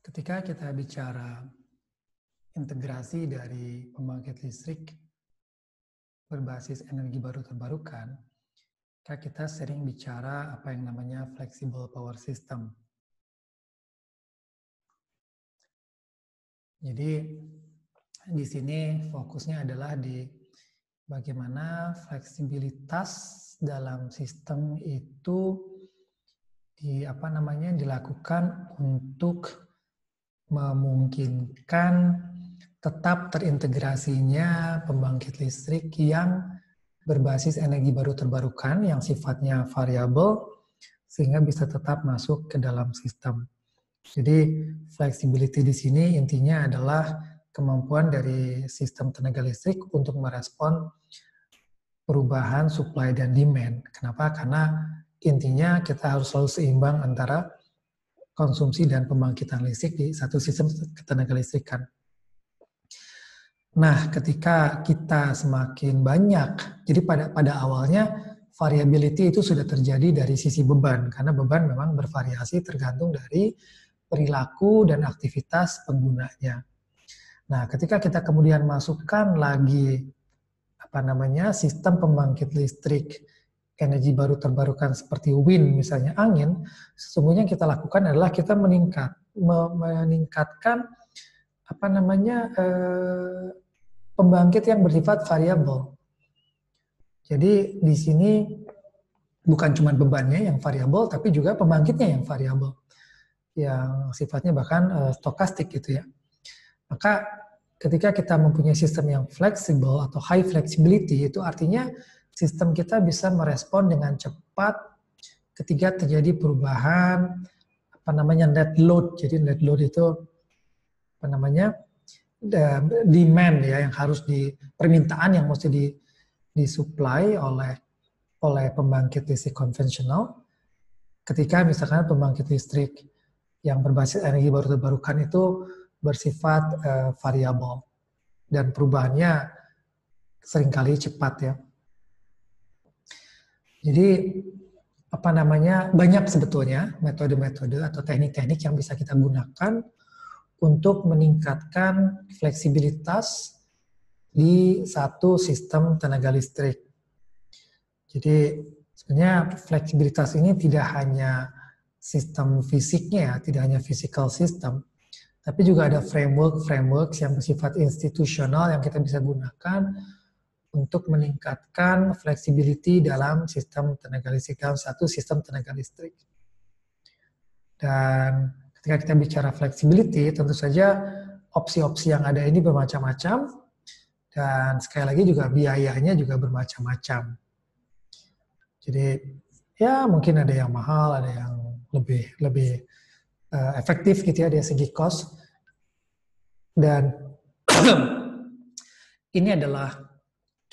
Ketika kita bicara integrasi dari pembangkit listrik berbasis energi baru terbarukan, kita sering bicara apa yang namanya flexible power system. Jadi di sini fokusnya adalah di bagaimana fleksibilitas dalam sistem itu dilakukan untuk memungkinkan tetap terintegrasinya pembangkit listrik yang berbasis energi baru terbarukan yang sifatnya variabel sehingga bisa tetap masuk ke dalam sistem. Jadi flexibility di sini intinya adalah kemampuan dari sistem tenaga listrik untuk merespon perubahan supply dan demand. Kenapa? Karena intinya kita harus selalu seimbang antara konsumsi dan pembangkitan listrik di satu sistem ketenaga listrikan. Nah, ketika kita semakin banyak, jadi pada awalnya variability itu sudah terjadi dari sisi beban, karena beban memang bervariasi tergantung dari perilaku dan aktivitas penggunanya. Nah, ketika kita kemudian masukkan lagi sistem pembangkit listrik energi baru terbarukan seperti wind, misalnya angin, sesungguhnya yang kita lakukan adalah kita meningkatkan pembangkit yang bersifat variabel. Jadi di sini bukan cuma bebannya yang variabel, tapi juga pembangkitnya yang variabel, yang sifatnya bahkan stokastik gitu ya. Maka ketika kita mempunyai sistem yang fleksibel atau high flexibility, itu artinya sistem kita bisa merespon dengan cepat ketika terjadi perubahan net load. Jadi net load itu demand ya, yang harus permintaan yang mesti disuplai oleh pembangkit listrik konvensional. Ketika misalkan pembangkit listrik yang berbasis energi baru terbarukan itu bersifat variabel dan perubahannya seringkali cepat ya. Jadi banyak sebetulnya metode-metode atau teknik-teknik yang bisa kita gunakan untuk meningkatkan fleksibilitas di satu sistem tenaga listrik. Jadi sebenarnya fleksibilitas ini tidak hanya sistem fisiknya, tidak hanya physical system, tapi juga ada framework yang bersifat institusional yang kita bisa gunakan untuk meningkatkan flexibility dalam sistem tenaga listrik, dalam satu sistem tenaga listrik. Dan ketika kita bicara flexibility, tentu saja opsi-opsi yang ada ini bermacam-macam, dan sekali lagi juga biayanya juga bermacam-macam. Jadi ya mungkin ada yang mahal, ada yang lebih efektif gitu ya dari segi cost. Dan ini adalah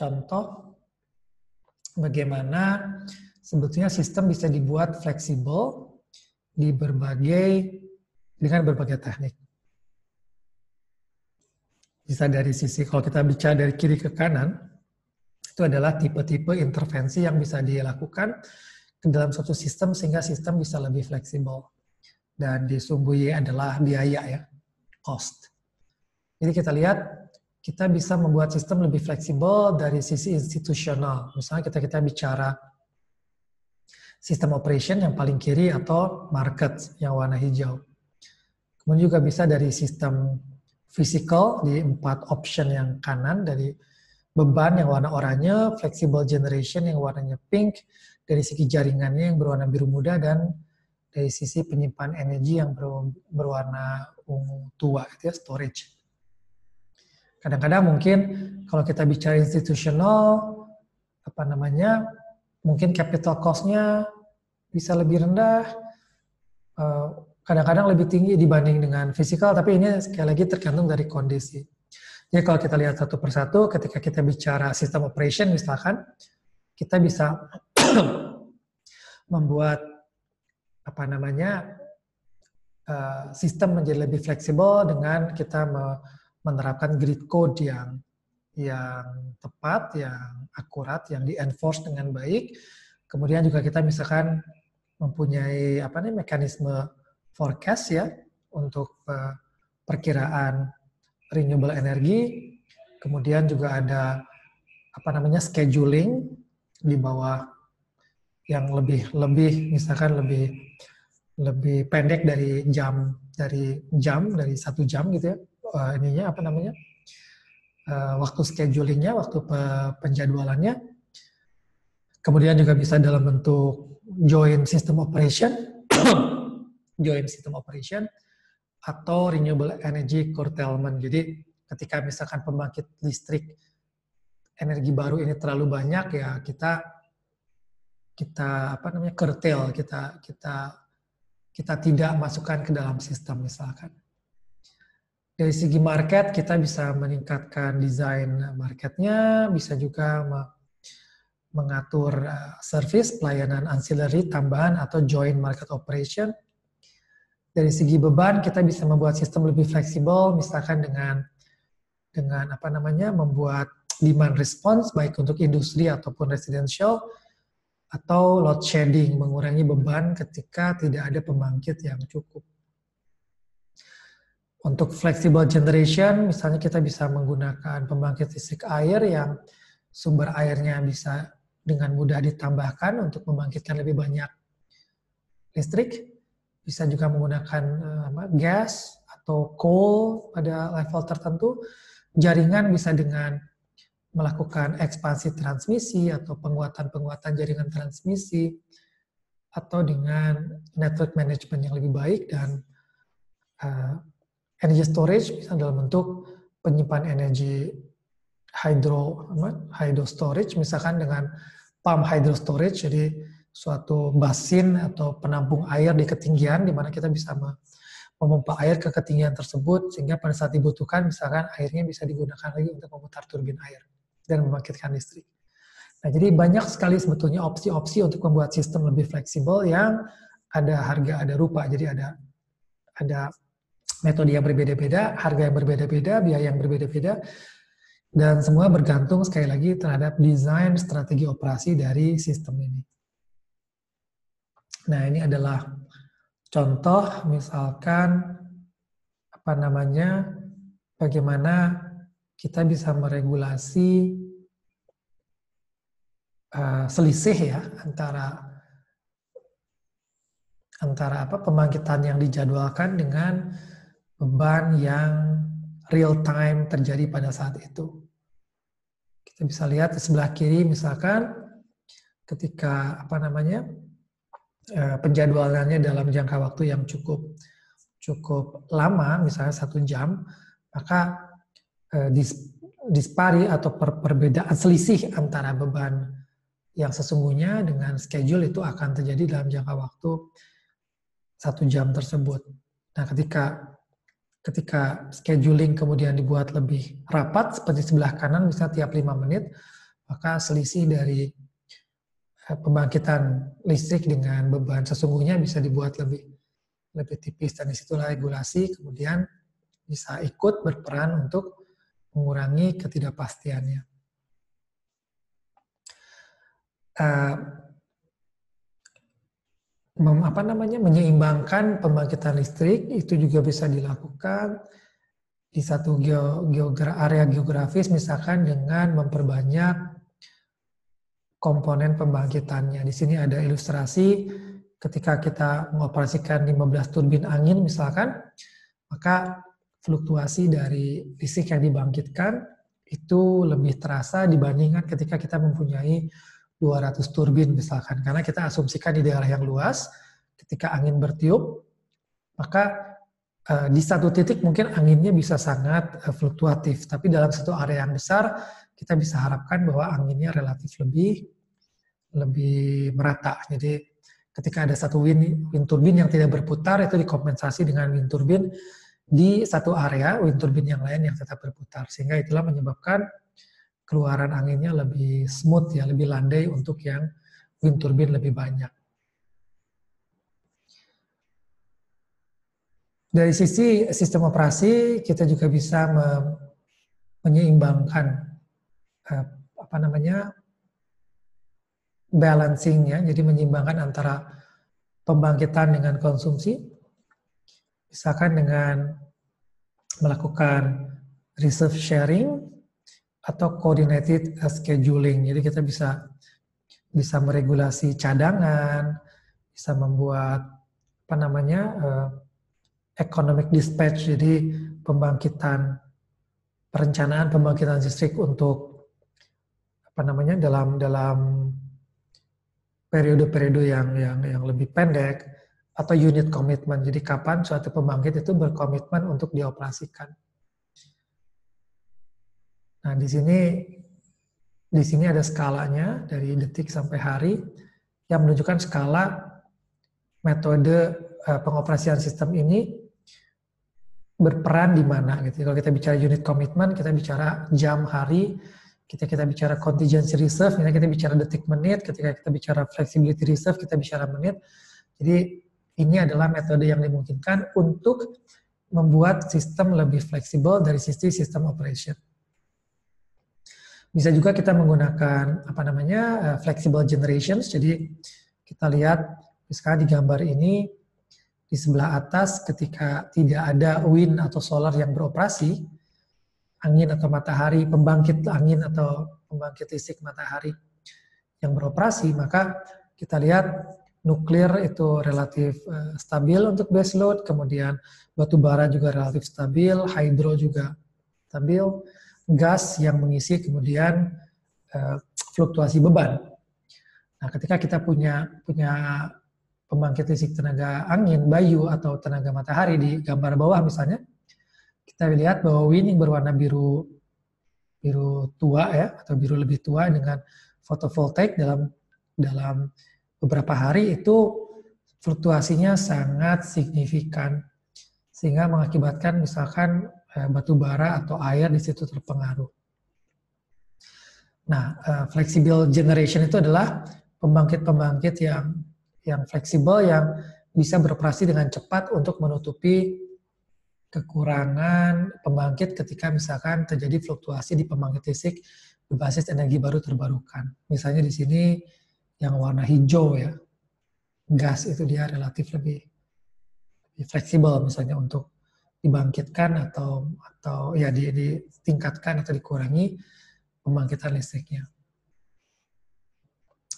contoh bagaimana sebetulnya sistem bisa dibuat fleksibel dengan berbagai teknik. Bisa dari sisi, kalau kita bicara dari kiri ke kanan, itu adalah tipe-tipe intervensi yang bisa dilakukan ke dalam suatu sistem sehingga sistem bisa lebih fleksibel. Dan disumbuhi adalah biaya ya, cost. Jadi kita lihat, kita bisa membuat sistem lebih fleksibel dari sisi institusional. Misalnya kita bicara sistem operation yang paling kiri atau market yang warna hijau. Kemudian juga bisa dari sistem physical di 4 option yang kanan, dari beban yang warna oranye, flexible generation yang warnanya pink, dari segi jaringannya yang berwarna biru muda, dan dari sisi penyimpan energi yang berwarna ungu tua, itu ya, storage. Kadang-kadang mungkin kalau kita bicara institusional, mungkin capital cost-nya bisa lebih rendah, kadang-kadang lebih tinggi dibanding dengan fisikal, tapi ini sekali lagi tergantung dari kondisi. Jadi kalau kita lihat satu persatu, ketika kita bicara sistem operation misalkan, kita bisa membuat sistem menjadi lebih fleksibel dengan kita menerapkan grid code yang tepat, yang akurat, yang di-enforce dengan baik. Kemudian juga kita misalkan mempunyai mekanisme forecast ya, untuk perkiraan renewable energy. Kemudian juga ada scheduling di bawah yang lebih misalkan lebih pendek dari 1 jam gitu ya. Waktu schedulingnya, waktu penjadwalannya. Kemudian juga bisa dalam bentuk joint system operation, joint system operation atau renewable energy curtailment. Jadi ketika misalkan pembangkit listrik energi baru ini terlalu banyak, ya kita curtail, kita tidak masukkan ke dalam sistem misalkan. Dari segi market, kita bisa meningkatkan desain marketnya, bisa juga mengatur service, pelayanan ancillary, tambahan, atau joint market operation. Dari segi beban, kita bisa membuat sistem lebih fleksibel, misalkan dengan membuat demand response, baik untuk industri ataupun residential, atau load shedding, mengurangi beban ketika tidak ada pembangkit yang cukup. Untuk flexible generation, misalnya kita bisa menggunakan pembangkit listrik air yang sumber airnya bisa dengan mudah ditambahkan untuk membangkitkan lebih banyak listrik. Bisa juga menggunakan gas atau coal pada level tertentu. Jaringan bisa dengan melakukan ekspansi transmisi atau penguatan jaringan transmisi, atau dengan network management yang lebih baik, dan energy storage bisa dalam bentuk penyimpan energi hydro storage, misalkan dengan pump hydro storage, jadi suatu basin atau penampung air di ketinggian di mana kita bisa memompa air ke ketinggian tersebut, sehingga pada saat dibutuhkan misalkan airnya bisa digunakan lagi untuk memutar turbin air dan membangkitkan listrik. Nah, jadi banyak sekali sebetulnya opsi-opsi untuk membuat sistem lebih fleksibel yang ada harga, ada rupa. Jadi ada metode yang berbeda-beda, harga yang berbeda-beda, biaya yang berbeda-beda, dan semua bergantung sekali lagi terhadap desain strategi operasi dari sistem ini. Nah, ini adalah contoh misalkan bagaimana kita bisa meregulasi selisih ya antara pembangkitan yang dijadwalkan dengan beban yang real time terjadi pada saat itu. Kita bisa lihat di sebelah kiri misalkan ketika penjadwalannya dalam jangka waktu yang cukup lama, misalnya 1 jam, maka dispari atau perbedaan selisih antara beban yang sesungguhnya dengan schedule itu akan terjadi dalam jangka waktu 1 jam tersebut. Nah, ketika scheduling kemudian dibuat lebih rapat, seperti sebelah kanan misalnya tiap 5 menit, maka selisih dari pembangkitan listrik dengan beban sesungguhnya bisa dibuat lebih tipis, dan disitulah regulasi kemudian bisa ikut berperan untuk mengurangi ketidakpastiannya. Menyeimbangkan pembangkitan listrik itu juga bisa dilakukan di satu area geografis, misalkan dengan memperbanyak komponen pembangkitannya. Di sini ada ilustrasi ketika kita mengoperasikan 15 turbin angin misalkan, maka fluktuasi dari listrik yang dibangkitkan itu lebih terasa dibandingkan ketika kita mempunyai 200 turbin misalkan. Karena kita asumsikan di daerah yang luas, ketika angin bertiup, maka di satu titik mungkin anginnya bisa sangat fluktuatif, tapi dalam satu area yang besar kita bisa harapkan bahwa anginnya relatif lebih merata. Jadi ketika ada satu wind turbin yang tidak berputar, itu dikompensasi dengan wind turbin di satu area, wind turbin yang lain yang tetap berputar. Sehingga itulah menyebabkan keluaran anginnya lebih smooth, ya, lebih landai untuk yang wind turbin lebih banyak. Dari sisi sistem operasi, kita juga bisa menyeimbangkan balancing-nya, jadi menyeimbangkan antara pembangkitan dengan konsumsi. Misalkan dengan melakukan reserve sharing atau coordinated scheduling. Jadi kita bisa meregulasi cadangan, bisa membuat economic dispatch, jadi perencanaan pembangkitan listrik untuk dalam periode-periode yang lebih pendek, atau unit komitmen. Jadi kapan suatu pembangkit itu berkomitmen untuk dioperasikan. Nah, di sini ada skalanya dari detik sampai hari yang menunjukkan skala metode pengoperasian sistem ini berperan di mana gitu. Kalau kita bicara unit komitmen, kita bicara jam, hari. Kita bicara contingency reserve, kita bicara detik menit. Ketika kita bicara flexibility reserve, kita bicara menit. Jadi ini adalah metode yang dimungkinkan untuk membuat sistem lebih fleksibel dari sisi sistem operation. Bisa juga kita menggunakan flexible generations. Jadi kita lihat misalkan di gambar ini, di sebelah atas ketika tidak ada wind atau solar yang beroperasi, angin atau matahari, pembangkit angin atau pembangkit listrik matahari yang beroperasi, maka kita lihat nuklir itu relatif stabil untuk base load, kemudian batu bara juga relatif stabil, hydro juga stabil, gas yang mengisi kemudian fluktuasi beban. Nah, ketika kita punya pembangkit listrik tenaga angin, bayu, atau tenaga matahari di gambar bawah misalnya, kita lihat bahwa wind yang berwarna biru tua ya, atau biru lebih tua dengan photovoltaik dalam beberapa hari itu fluktuasinya sangat signifikan, sehingga mengakibatkan misalkan batu bara atau air di situ terpengaruh. Nah, flexible generation itu adalah pembangkit-pembangkit yang fleksibel, yang bisa beroperasi dengan cepat untuk menutupi kekurangan pembangkit ketika misalkan terjadi fluktuasi di pembangkit listrik berbasis energi baru terbarukan. Misalnya di sini yang warna hijau ya, gas itu dia relatif lebih fleksibel misalnya untuk dibangkitkan atau ya ditingkatkan atau dikurangi pembangkitan listriknya.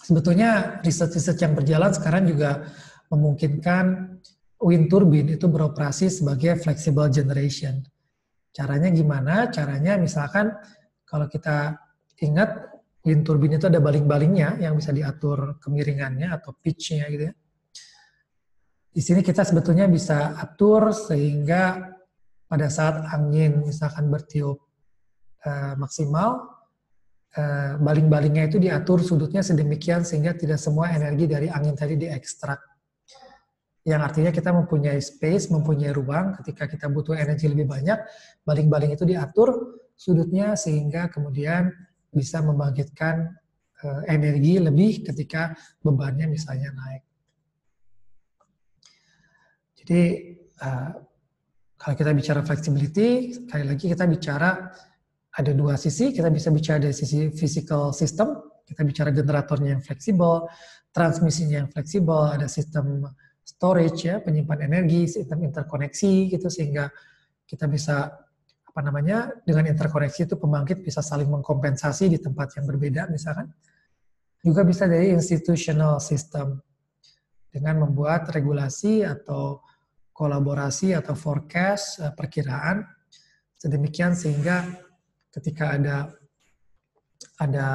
Sebetulnya riset-riset yang berjalan sekarang juga memungkinkan wind turbine itu beroperasi sebagai flexible generation. Caranya gimana? Caranya misalkan kalau kita ingat wind turbine itu ada baling-balingnya yang bisa diatur kemiringannya atau pitch-nya gitu ya. Di sini kita sebetulnya bisa atur sehingga pada saat angin misalkan bertiup maksimal, baling-balingnya itu diatur sudutnya sedemikian sehingga tidak semua energi dari angin tadi diekstrak. Yang artinya kita mempunyai space, mempunyai ruang ketika kita butuh energi lebih banyak, baling-baling itu diatur sudutnya sehingga kemudian bisa membangkitkan energi lebih ketika bebannya misalnya naik. Jadi kalau kita bicara flexibility, sekali lagi kita bicara ada dua sisi, kita bisa bicara dari sisi physical system, kita bicara generatornya yang fleksibel, transmisinya yang fleksibel, ada sistem storage ya, penyimpan energi, sistem interkoneksi gitu, sehingga kita bisa dengan interkoneksi itu pembangkit bisa saling mengkompensasi di tempat yang berbeda misalkan. Juga bisa dari institutional system dengan membuat regulasi atau kolaborasi atau forecast perkiraan sedemikian sehingga ketika ada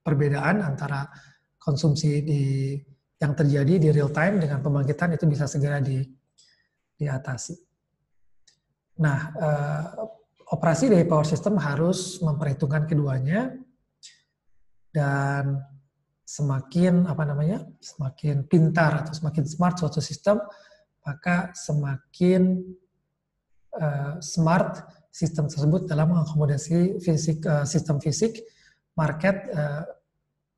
perbedaan antara konsumsi yang terjadi di real time dengan pembangkitan itu bisa segera diatasi. Nah, operasi dari power system harus memperhitungkan keduanya, dan semakin semakin pintar atau semakin smart suatu sistem, maka semakin smart sistem tersebut dalam mengakomodasi sistem fisik, market,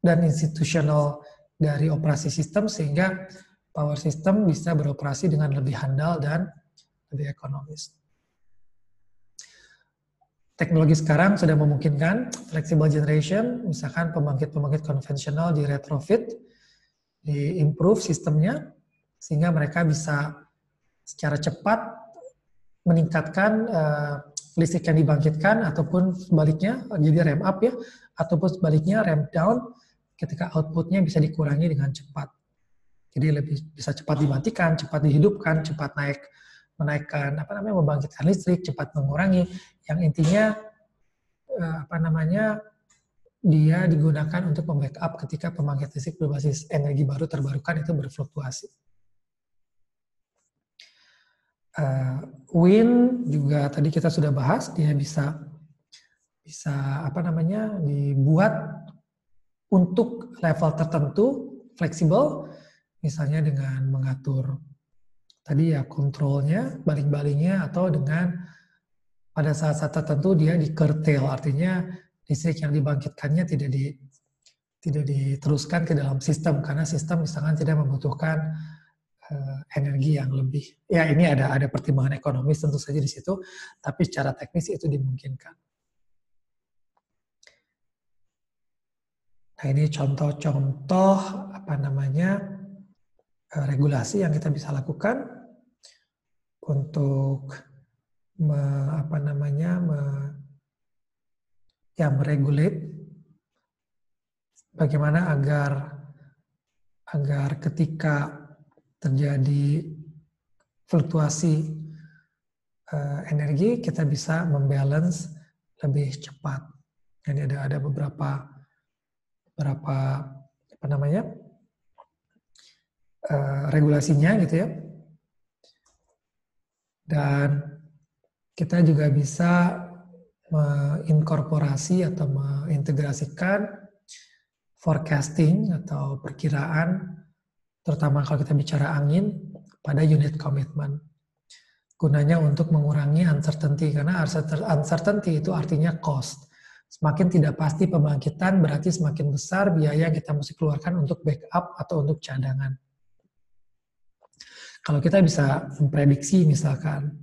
dan institusional dari operasi sistem, sehingga power system bisa beroperasi dengan lebih handal dan lebih ekonomis. Teknologi sekarang sudah memungkinkan flexible generation, misalkan pembangkit-pembangkit konvensional di retrofit, di improve sistemnya, sehingga mereka bisa secara cepat meningkatkan listrik yang dibangkitkan, ataupun sebaliknya, jadi ramp up ya, ataupun sebaliknya ramp down ketika outputnya bisa dikurangi dengan cepat. Jadi lebih bisa cepat dimatikan, cepat dihidupkan, cepat menaikkan membangkitkan listrik, cepat mengurangi. Yang intinya dia digunakan untuk membackup ketika pembangkit listrik berbasis energi baru terbarukan itu berfluktuasi. Wind juga tadi kita sudah bahas, dia bisa dibuat untuk level tertentu, fleksibel, misalnya dengan mengatur tadi ya kontrolnya, baling-balingnya, atau dengan pada saat-saat tertentu dia di curtail, artinya listrik yang dibangkitkannya tidak diteruskan ke dalam sistem karena sistem misalkan tidak membutuhkan energi yang lebih. Ya ini ada pertimbangan ekonomis tentu saja di situ, tapi secara teknis itu dimungkinkan. Nah ini contoh-contoh regulasi yang kita bisa lakukan untuk meregulate bagaimana agar ketika terjadi fluktuasi energi kita bisa membalance lebih cepat. Ini ada beberapa regulasinya gitu ya. Dan kita juga bisa menginkorporasi atau mengintegrasikan forecasting atau perkiraan, terutama kalau kita bicara angin, pada unit commitment. Gunanya untuk mengurangi uncertainty, karena uncertainty itu artinya cost. Semakin tidak pasti pembangkitan, berarti semakin besar biaya yang kita mesti keluarkan untuk backup atau untuk cadangan. Kalau kita bisa memprediksi misalkan,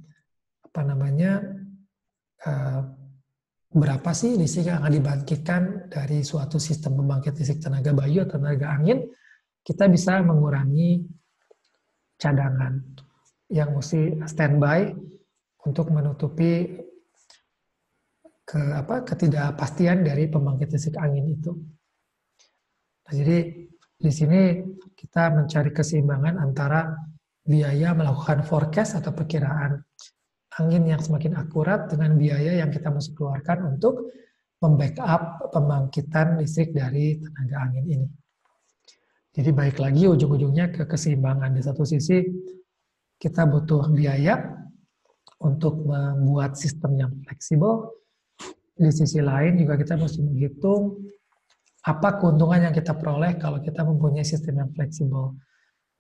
berapa sih listrik yang akan dibangkitkan dari suatu sistem pembangkit listrik tenaga bayu atau tenaga angin, kita bisa mengurangi cadangan yang mesti standby untuk menutupi ketidakpastian dari pembangkit listrik angin itu. Nah, jadi di sini kita mencari keseimbangan antara biaya melakukan forecast atau perkiraan angin yang semakin akurat dengan biaya yang kita mesti keluarkan untuk membackup pembangkitan listrik dari tenaga angin ini. Jadi baik lagi ujung-ujungnya ke keseimbangan. Di satu sisi kita butuh biaya untuk membuat sistem yang fleksibel. Di sisi lain juga kita mesti menghitung apa keuntungan yang kita peroleh kalau kita mempunyai sistem yang fleksibel.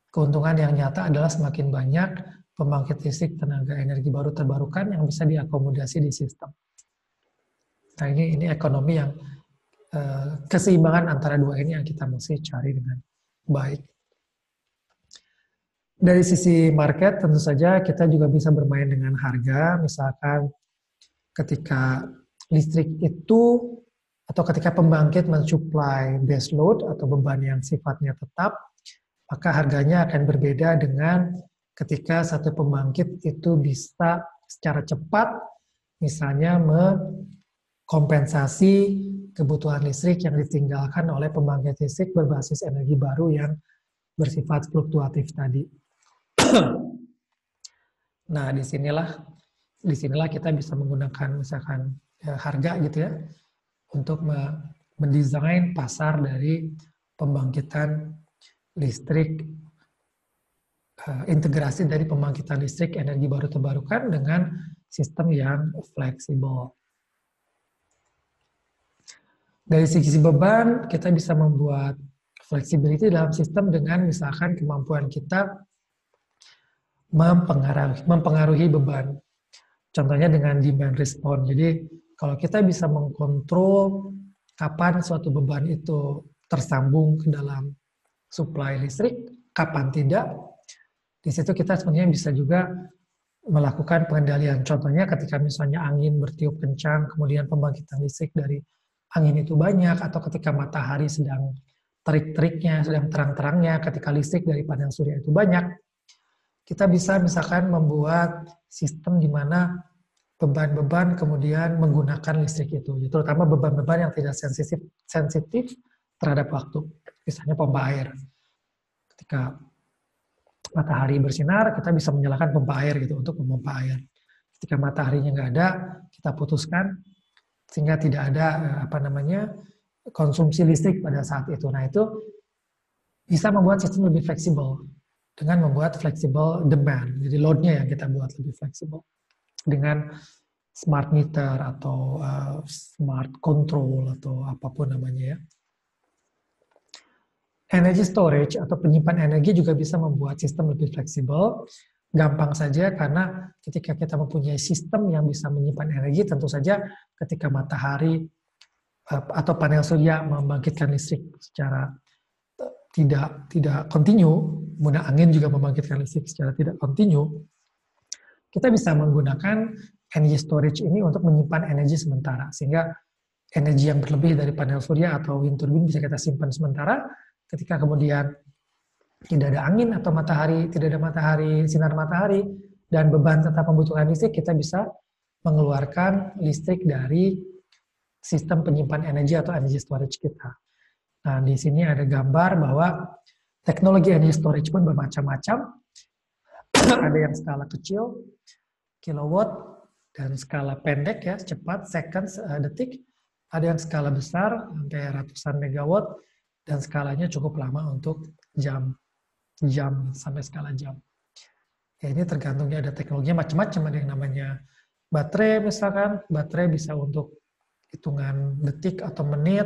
Keuntungan yang nyata adalah semakin banyak pembangkit listrik tenaga energi baru terbarukan yang bisa diakomodasi di sistem. Nah ini ekonomi yang keseimbangan antara dua ini yang kita mesti cari dengan baik. Dari sisi market tentu saja kita juga bisa bermain dengan harga, misalkan ketika listrik itu atau ketika pembangkit mensuplai base load atau beban yang sifatnya tetap, maka harganya akan berbeda dengan ketika satu pembangkit itu bisa secara cepat misalnya mengkompensasi kebutuhan listrik yang ditinggalkan oleh pembangkit listrik berbasis energi baru yang bersifat fluktuatif tadi. Nah, disinilah kita bisa menggunakan misalkan harga gitu ya untuk mendesain pasar dari pembangkitan listrik, integrasi dari pembangkitan listrik energi baru terbarukan dengan sistem yang fleksibel. Dari sisi beban, kita bisa membuat flexibility dalam sistem dengan misalkan kemampuan kita mempengaruhi beban. Contohnya dengan demand response. Jadi kalau kita bisa mengkontrol kapan suatu beban itu tersambung ke dalam supply listrik, kapan tidak, di situ kita sebenarnya bisa juga melakukan pengendalian. Contohnya ketika misalnya angin bertiup kencang, kemudian pembangkitan listrik dari angin itu banyak, atau ketika matahari sedang terik-teriknya, sedang terang-terangnya, ketika listrik dari panel surya itu banyak, kita bisa misalkan membuat sistem di mana beban-beban kemudian menggunakan listrik itu, terutama beban-beban yang tidak sensitif terhadap waktu. Misalnya pompa air. Ketika matahari bersinar, kita bisa menyalakan pompa air gitu untuk memompa air. Ketika mataharinya nggak ada, kita putuskan sehingga tidak ada konsumsi listrik pada saat itu. Nah, itu bisa membuat sistem lebih fleksibel dengan membuat fleksibel demand. Jadi load-nya yang kita buat lebih fleksibel dengan smart meter atau smart control atau apapun namanya ya. Energy storage atau penyimpan energi juga bisa membuat sistem lebih fleksibel. Gampang saja karena ketika kita mempunyai sistem yang bisa menyimpan energi, tentu saja ketika matahari atau panel surya membangkitkan listrik secara tidak kontinu, kemudian angin juga membangkitkan listrik secara tidak kontinu, kita bisa menggunakan energy storage ini untuk menyimpan energi sementara, sehingga energi yang berlebih dari panel surya atau wind turbine bisa kita simpan sementara. Ketika kemudian tidak ada angin atau matahari, tidak ada matahari, sinar matahari, dan beban tetap membutuhkan listrik, kita bisa mengeluarkan listrik dari sistem penyimpan energi atau energy storage kita. Nah, di sini ada gambar bahwa teknologi energy storage pun bermacam-macam. Ada yang skala kecil, kilowatt, dan skala pendek ya, cepat, seconds, detik. Ada yang skala besar, sampai ratusan megawatt, dan skalanya cukup lama untuk jam sampai skala jam. Ya, ini tergantungnya ada teknologinya macam-macam, ada yang namanya baterai misalkan, baterai bisa untuk hitungan detik atau menit,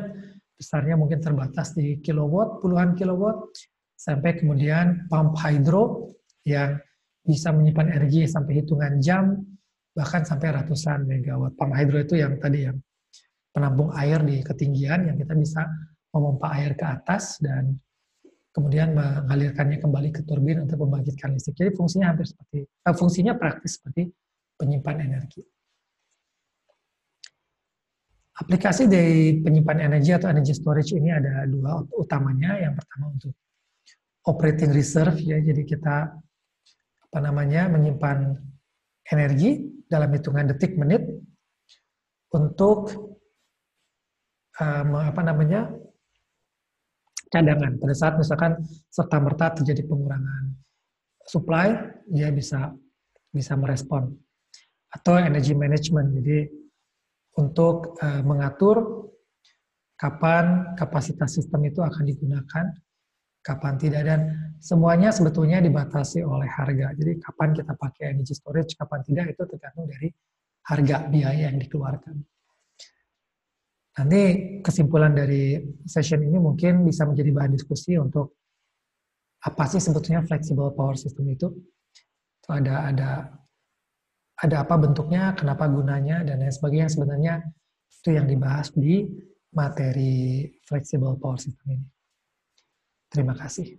besarnya mungkin terbatas di kilowatt, puluhan kilowatt, sampai kemudian pump hydro yang bisa menyimpan energi sampai hitungan jam, bahkan sampai ratusan megawatt. Pump hydro itu yang tadi yang penampung air di ketinggian yang kita bisa memompa air ke atas dan kemudian mengalirkannya kembali ke turbin untuk membangkitkan listrik. Jadi fungsinya hampir seperti fungsinya praktis seperti penyimpan energi. Aplikasi dari penyimpan energi atau energy storage ini ada dua utamanya. Yang pertama untuk operating reserve ya. Jadi kita menyimpan energi dalam hitungan detik menit untuk cadangan. Pada saat misalkan serta-merta terjadi pengurangan supply, dia bisa merespon. Atau energy management, jadi untuk mengatur kapan kapasitas sistem itu akan digunakan, kapan tidak, dan semuanya sebetulnya dibatasi oleh harga. Jadi kapan kita pakai energy storage, kapan tidak, itu tergantung dari harga biaya yang dikeluarkan. Nanti kesimpulan dari session ini mungkin bisa menjadi bahan diskusi untuk apa sih sebetulnya flexible power system itu. Ada apa bentuknya, kenapa gunanya, dan lain sebagainya. Sebenarnya itu yang dibahas di materi flexible power system ini. Terima kasih.